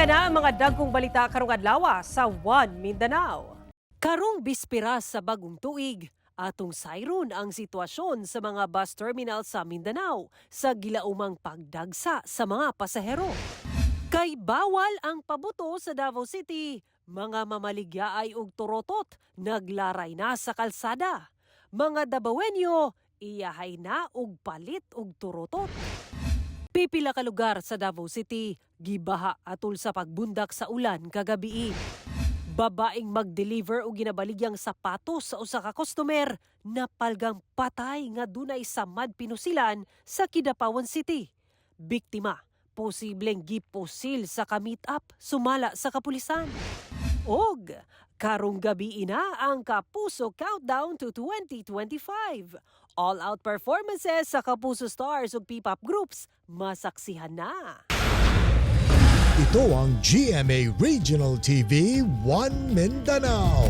Yan na ang mga dagkong balita karong adlawa sa One Mindanao. Karong bispera sa bagong tuig, atong sayron ang sitwasyon sa mga bus terminal sa Mindanao sa gilaumang pagdagsa sa mga pasahero. Kay bawal ang pabuto sa Davao City, mga mamaligyaay og turotot naglaray na sa kalsada. Mga Davaoenyo iyahay na og palit og turotot. Pipila ka lugar sa Davao City gibaha atol sa pagbundak sa ulan kagabi. Babaeng mag-deliver og ginabaligyang sapatos sa usa ka customer napalgang patay nga dunay samad pinusilan sa Kidapawan City. Biktima, posibleng gipusil sa ka-meet-up sumala sa kapulisan. Og karong gabi na ang Kapuso Countdown to 2025. All-out performances sa Kapuso Stars ug P-pop groups masaksihan na. Ito ang GMA Regional TV 1 Mindanao.